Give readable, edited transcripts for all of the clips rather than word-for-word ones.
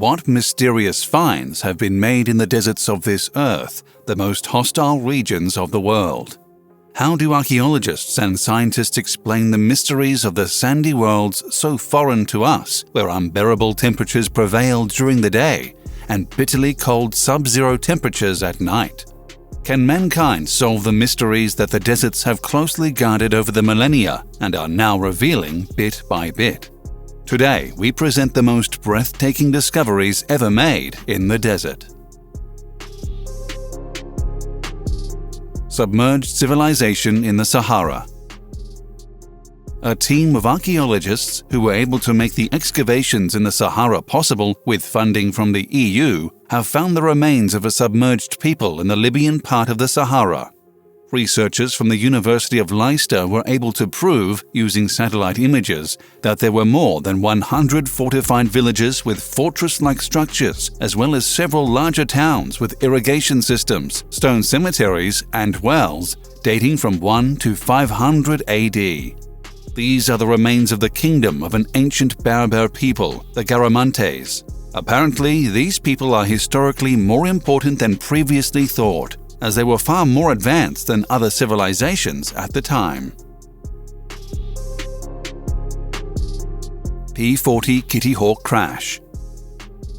What mysterious finds have been made in the deserts of this Earth, the most hostile regions of the world? How do archaeologists and scientists explain the mysteries of the sandy worlds so foreign to us, where unbearable temperatures prevail during the day and bitterly cold sub-zero temperatures at night? Can mankind solve the mysteries that the deserts have closely guarded over the millennia and are now revealing bit by bit? Today, we present the most breathtaking discoveries ever made in the desert. Submerged civilization in the Sahara. A team of archaeologists who were able to make the excavations in the Sahara possible with funding from the EU have found the remains of a submerged people in the Libyan part of the Sahara. Researchers from the University of Leicester were able to prove, using satellite images, that there were more than 100 fortified villages with fortress-like structures, as well as several larger towns with irrigation systems, stone cemeteries, and wells, dating from 1 to 500 AD. These are the remains of the kingdom of an ancient Berber people, the Garamantes. Apparently, these people are historically more important than previously thought, as they were far more advanced than other civilizations at the time. P-40 KITTYHAWK crash.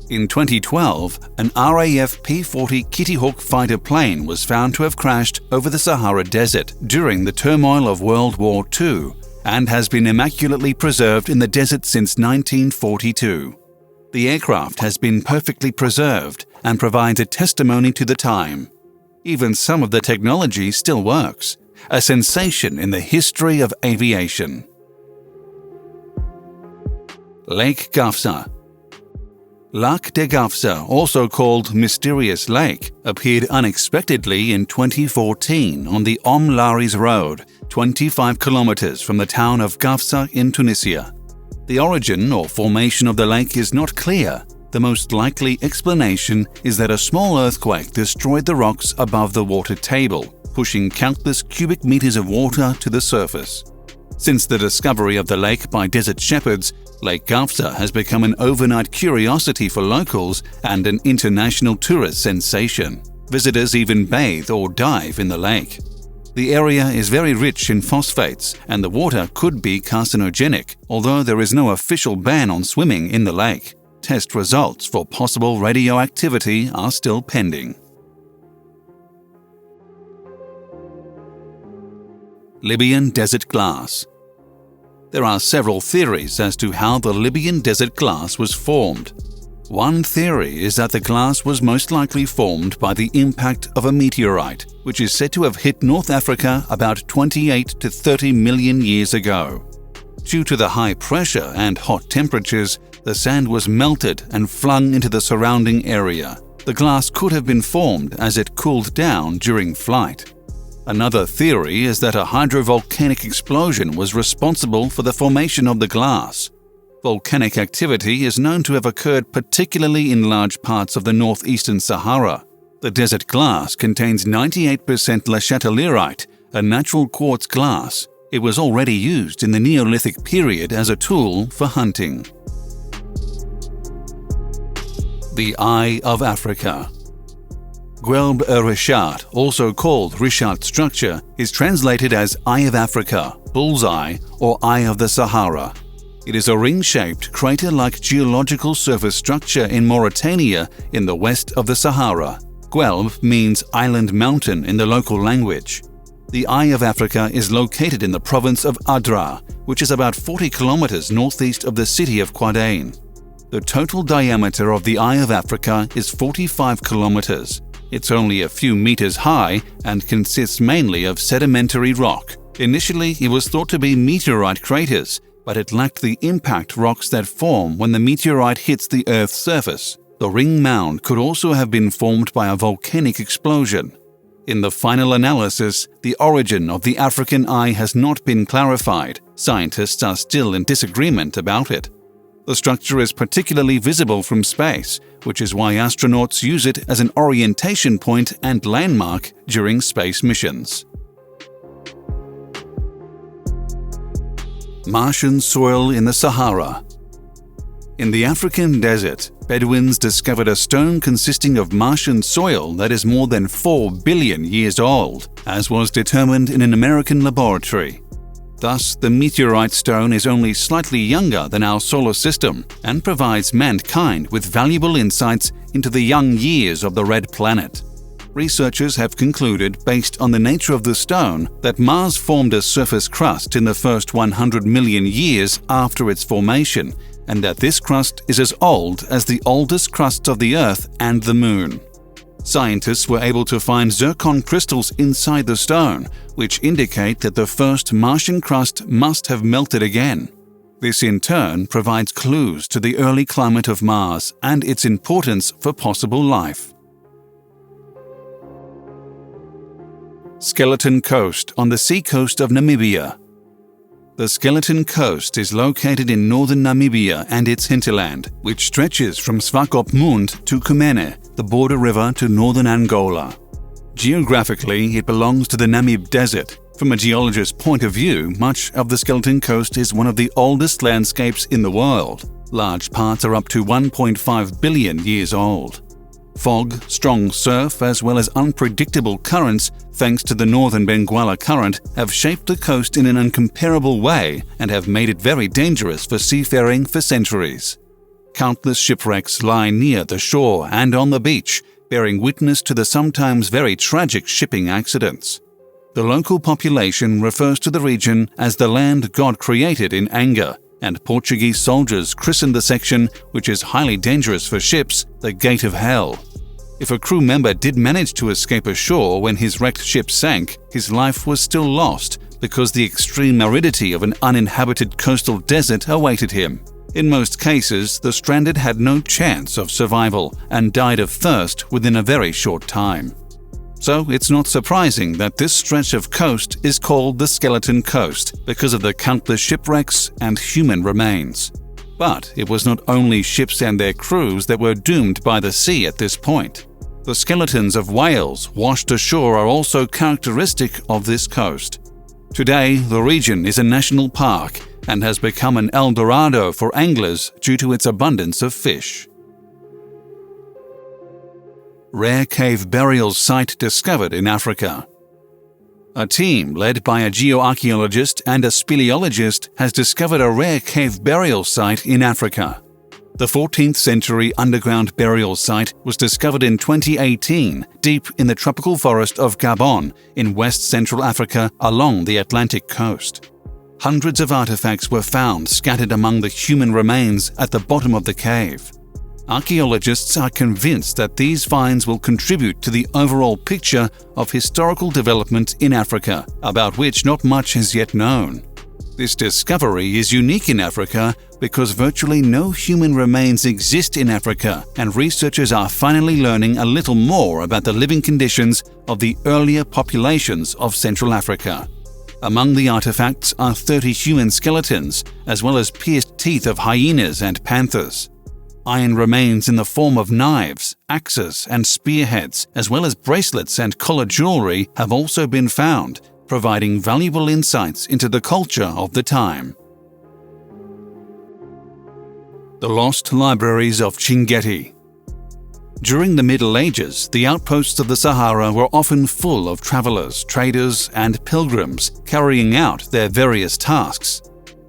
In 2012, an RAF P-40 KITTYHAWK fighter plane was found to have crashed over the Sahara Desert during the turmoil of World War II and has been immaculately preserved in the desert since 1942. The aircraft has been perfectly preserved and provides a testimony to the time. Even some of the technology still works, a sensation in the history of aviation. Lake Gafsa. Lac de Gafsa, also called Mysterious Lake, appeared unexpectedly in 2014 on the Laris Road, 25 kilometers from the town of Gafsa in Tunisia. The origin or formation of the lake is not clear. The most likely explanation is that a small earthquake destroyed the rocks above the water table, pushing countless cubic meters of water to the surface. Since the discovery of the lake by desert shepherds, Lake Gafsa has become an overnight curiosity for locals and an international tourist sensation. Visitors even bathe or dive in the lake. The area is very rich in phosphates, and the water could be carcinogenic, although there is no official ban on swimming in the lake. Test results for possible radioactivity are still pending. Libyan desert glass. There are several theories as to how the Libyan desert glass was formed. One theory is that the glass was most likely formed by the impact of a meteorite, which is said to have hit North Africa about 28 to 30 million years ago. Due to the high pressure and hot temperatures, the sand was melted and flung into the surrounding area. The glass could have been formed as it cooled down during flight. Another theory is that a hydrovolcanic explosion was responsible for the formation of the glass. Volcanic activity is known to have occurred particularly in large parts of the northeastern Sahara. The desert glass contains 98% Le Chatelierite, a natural quartz glass. It was already used in the Neolithic period as a tool for hunting. The Eye of Africa. Guelb-e-Richat, also called Richat structure, is translated as Eye of Africa, Bullseye, or Eye of the Sahara. It is a ring-shaped, crater-like geological surface structure in Mauritania in the west of the Sahara. Guelb means island mountain in the local language. The Eye of Africa is located in the province of Adra, which is about 40 kilometers northeast of the city of Qadain. The total diameter of the Eye of Africa is 45 kilometers. It's only a few meters high and consists mainly of sedimentary rock. Initially, it was thought to be meteorite craters, but it lacked the impact rocks that form when the meteorite hits the Earth's surface. The ring mound could also have been formed by a volcanic explosion. In the final analysis, the origin of the African eye has not been clarified. Scientists are still in disagreement about it. The structure is particularly visible from space, which is why astronauts use it as an orientation point and landmark during space missions. Martian soil in the Sahara. In the African desert, Bedouins discovered a stone consisting of Martian soil that is more than 4 billion years old, as was determined in an American laboratory. Thus, the meteorite stone is only slightly younger than our solar system and provides mankind with valuable insights into the young years of the red planet. Researchers have concluded, based on the nature of the stone, that Mars formed a surface crust in the first 100 million years after its formation, and that this crust is as old as the oldest crusts of the Earth and the Moon. Scientists were able to find zircon crystals inside the stone, which indicate that the first Martian crust must have melted again. This in turn provides clues to the early climate of Mars and its importance for possible life. Skeleton Coast on the seacoast of Namibia. The Skeleton Coast is located in northern Namibia and its hinterland, which stretches from Swakopmund to Kumene, the border river to northern Angola. Geographically, it belongs to the Namib Desert. From a geologist's point of view, much of the Skeleton Coast is one of the oldest landscapes in the world. Large parts are up to 1.5 billion years old. Fog, strong surf, as well as unpredictable currents, thanks to the northern Benguela Current, have shaped the coast in an incomparable way and have made it very dangerous for seafaring for centuries. Countless shipwrecks lie near the shore and on the beach, bearing witness to the sometimes very tragic shipping accidents. The local population refers to the region as the land God created in anger, and Portuguese soldiers christened the section, which is highly dangerous for ships, the Gate of Hell. If a crew member did manage to escape ashore when his wrecked ship sank, his life was still lost because the extreme aridity of an uninhabited coastal desert awaited him. In most cases, the stranded had no chance of survival and died of thirst within a very short time. So it's not surprising that this stretch of coast is called the Skeleton Coast because of the countless shipwrecks and human remains. But it was not only ships and their crews that were doomed by the sea at this point. The skeletons of whales washed ashore are also characteristic of this coast. Today, the region is a national park and has become an El Dorado for anglers due to its abundance of fish. Rare cave burial site discovered in Africa. A team led by a geoarchaeologist and a speleologist has discovered a rare cave burial site in Africa. The 14th century underground burial site was discovered in 2018 deep in the tropical forest of Gabon in West Central Africa along the Atlantic coast. Hundreds of artifacts were found scattered among the human remains at the bottom of the cave. Archaeologists are convinced that these finds will contribute to the overall picture of historical development in Africa, about which not much is yet known. This discovery is unique in Africa because virtually no human remains exist in Africa, and researchers are finally learning a little more about the living conditions of the earlier populations of Central Africa. Among the artifacts are 30 human skeletons, as well as pierced teeth of hyenas and panthers. Iron remains in the form of knives, axes, and spearheads, as well as bracelets and collar jewelry, have also been found, providing valuable insights into the culture of the time. The Lost Libraries of Chinguetti. During the Middle Ages, the outposts of the Sahara were often full of travelers, traders, and pilgrims carrying out their various tasks.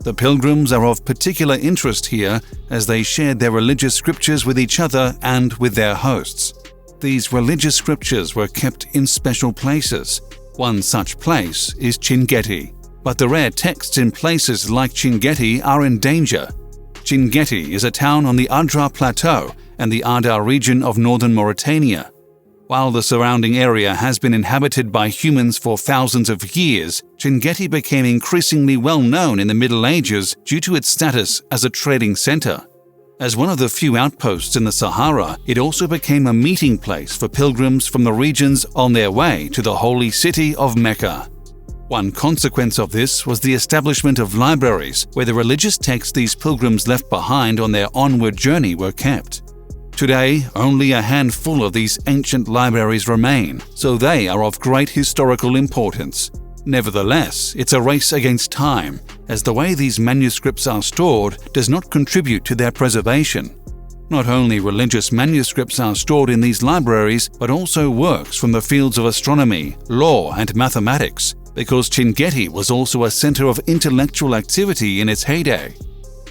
The pilgrims are of particular interest here as they shared their religious scriptures with each other and with their hosts. These religious scriptures were kept in special places. One such place is Chinguetti, but the rare texts in places like Chinguetti are in danger. Chinguetti is a town on the Adrar Plateau and the Adar region of northern Mauritania. While the surrounding area has been inhabited by humans for thousands of years, Chinguetti became increasingly well known in the Middle Ages due to its status as a trading center. As one of the few outposts in the Sahara, it also became a meeting place for pilgrims from the regions on their way to the holy city of Mecca. One consequence of this was the establishment of libraries where the religious texts these pilgrims left behind on their onward journey were kept. Today, only a handful of these ancient libraries remain, so they are of great historical importance. Nevertheless, it's a race against time, as the way these manuscripts are stored does not contribute to their preservation. Not only religious manuscripts are stored in these libraries, but also works from the fields of astronomy, law, and mathematics, because Chinguetti was also a center of intellectual activity in its heyday.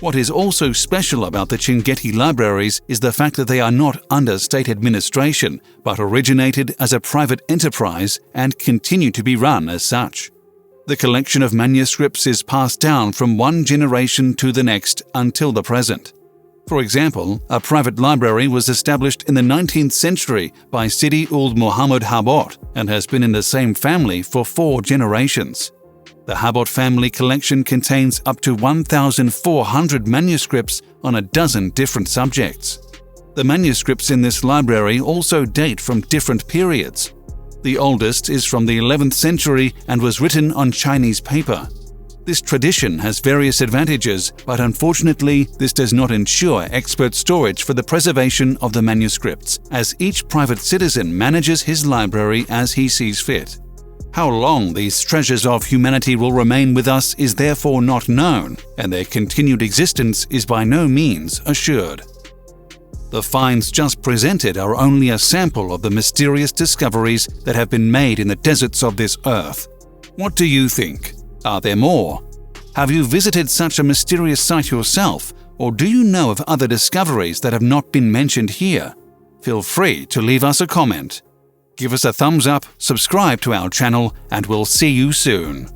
What is also special about the Chinguetti libraries is the fact that they are not under state administration, but originated as a private enterprise and continue to be run as such. The collection of manuscripts is passed down from one generation to the next until the present. For example, a private library was established in the 19th century by Sidi ul Muhammad Habot and has been in the same family for 4 generations. The Habot family collection contains up to 1,400 manuscripts on a dozen different subjects. The manuscripts in this library also date from different periods. The oldest is from the 11th century and was written on Chinese paper. This tradition has various advantages, but unfortunately, this does not ensure expert storage for the preservation of the manuscripts, as each private citizen manages his library as he sees fit. How long these treasures of humanity will remain with us is therefore not known, and their continued existence is by no means assured. The finds just presented are only a sample of the mysterious discoveries that have been made in the deserts of this earth. What do you think? Are there more? Have you visited such a mysterious site yourself, or do you know of other discoveries that have not been mentioned here? Feel free to leave us a comment. Give us a thumbs up, subscribe to our channel, and we'll see you soon.